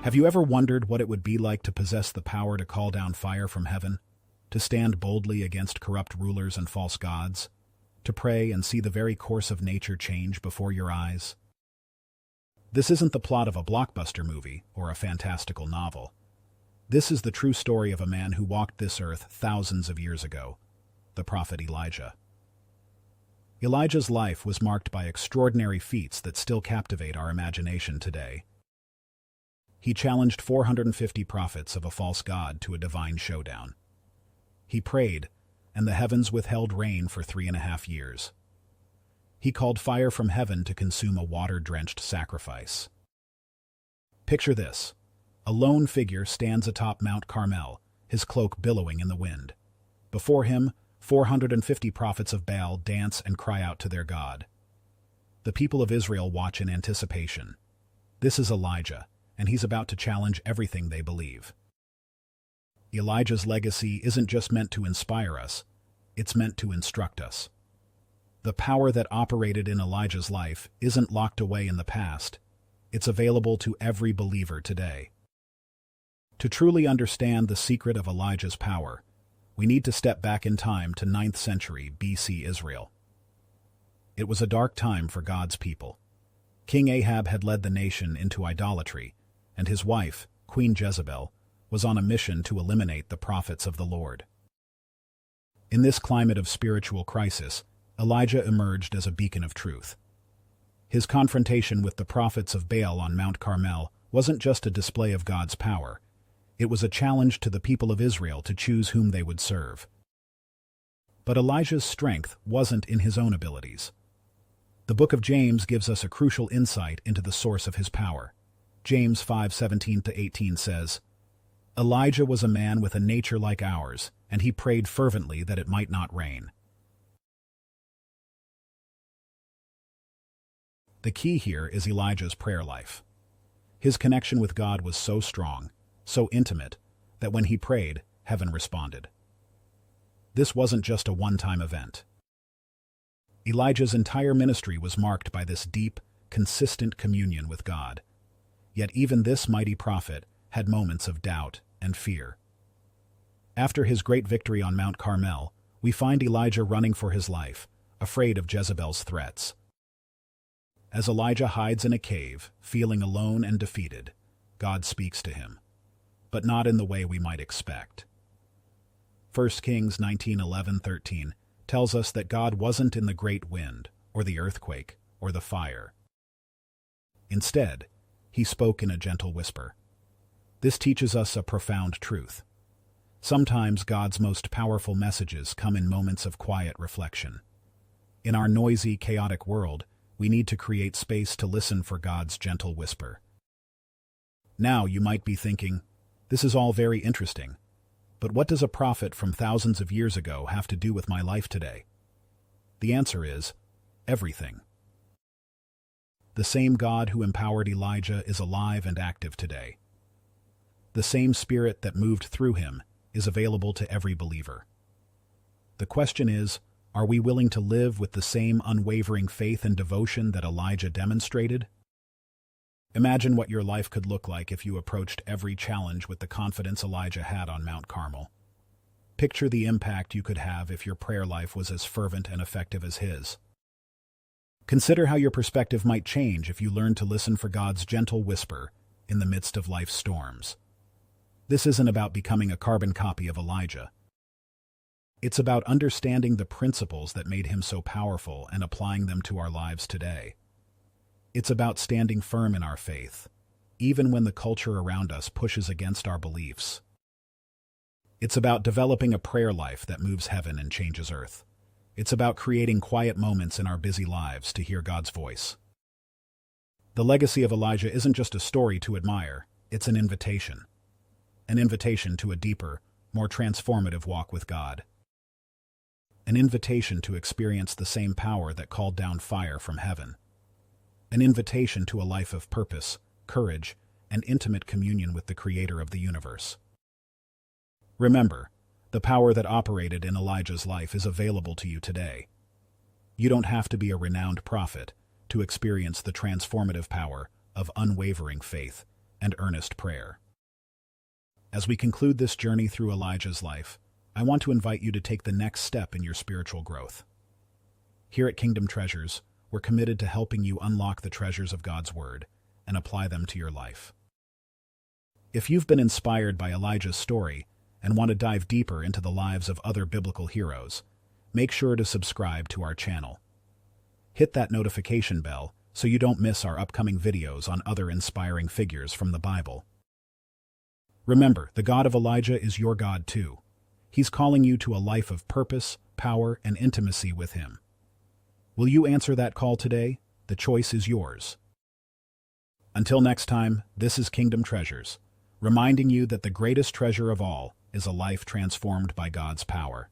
Have you ever wondered what it would be like to possess the power to call down fire from heaven? To stand boldly against corrupt rulers and false gods? To pray and see the very course of nature change before your eyes? This isn't the plot of a blockbuster movie or a fantastical novel. This is the true story of a man who walked this earth thousands of years ago, the prophet Elijah. Elijah's life was marked by extraordinary feats that still captivate our imagination today. He challenged 450 prophets of a false god to a divine showdown. He prayed, and the heavens withheld rain for 3.5 years. He called fire from heaven to consume a water-drenched sacrifice. Picture this. A lone figure stands atop Mount Carmel, his cloak billowing in the wind. Before him, 450 prophets of Baal dance and cry out to their God. The people of Israel watch in anticipation. This is Elijah, and he's about to challenge everything they believe. Elijah's legacy isn't just meant to inspire us, it's meant to instruct us. The power that operated in Elijah's life isn't locked away in the past. It's available to every believer today. To truly understand the secret of Elijah's power, we need to step back in time to 9th century BC Israel. It was a dark time for God's people. King Ahab had led the nation into idolatry, and his wife, Queen Jezebel, was on a mission to eliminate the prophets of the Lord. In this climate of spiritual crisis, Elijah emerged as a beacon of truth. His confrontation with the prophets of Baal on Mount Carmel wasn't just a display of God's power. It was a challenge to the people of Israel to choose whom they would serve. But Elijah's strength wasn't in his own abilities. The book of James gives us a crucial insight into the source of his power. James 5:17-18 says, "Elijah was a man with a nature like ours, and he prayed fervently that it might not rain." The key here is Elijah's prayer life. His connection with God was so strong, so intimate, that when he prayed, heaven responded. This wasn't just a one-time event. Elijah's entire ministry was marked by this deep, consistent communion with God. Yet even this mighty prophet had moments of doubt and fear. After his great victory on Mount Carmel, we find Elijah running for his life, afraid of Jezebel's threats. As Elijah hides in a cave, feeling alone and defeated, God speaks to him, but not in the way we might expect. 1 Kings 19:11-13 tells us that God wasn't in the great wind, or the earthquake, or the fire. Instead, he spoke in a gentle whisper. This teaches us a profound truth. Sometimes God's most powerful messages come in moments of quiet reflection. In our noisy, chaotic world, we need to create space to listen for God's gentle whisper. Now you might be thinking, this is all very interesting, but what does a prophet from thousands of years ago have to do with my life today? The answer is, everything. The same God who empowered Elijah is alive and active today. The same Spirit that moved through him is available to every believer. The question is, are we willing to live with the same unwavering faith and devotion that Elijah demonstrated? Imagine what your life could look like if you approached every challenge with the confidence Elijah had on Mount Carmel. Picture the impact you could have if your prayer life was as fervent and effective as his. Consider how your perspective might change if you learned to listen for God's gentle whisper in the midst of life's storms. This isn't about becoming a carbon copy of Elijah. It's about understanding the principles that made him so powerful and applying them to our lives today. It's about standing firm in our faith, even when the culture around us pushes against our beliefs. It's about developing a prayer life that moves heaven and changes earth. It's about creating quiet moments in our busy lives to hear God's voice. The legacy of Elijah isn't just a story to admire, it's an invitation. An invitation to a deeper, more transformative walk with God. An invitation to experience the same power that called down fire from heaven. An invitation to a life of purpose, courage, and intimate communion with the Creator of the universe. Remember, the power that operated in Elijah's life is available to you today. You don't have to be a renowned prophet to experience the transformative power of unwavering faith and earnest prayer. As we conclude this journey through Elijah's life, I want to invite you to take the next step in your spiritual growth. Here at Kingdom Treasures, we're committed to helping you unlock the treasures of God's Word and apply them to your life. If you've been inspired by Elijah's story and want to dive deeper into the lives of other biblical heroes, make sure to subscribe to our channel. Hit that notification bell so you don't miss our upcoming videos on other inspiring figures from the Bible. Remember, the God of Elijah is your God too. He's calling you to a life of purpose, power, and intimacy with Him. Will you answer that call today? The choice is yours. Until next time, this is Kingdom Treasures, reminding you that the greatest treasure of all is a life transformed by God's power.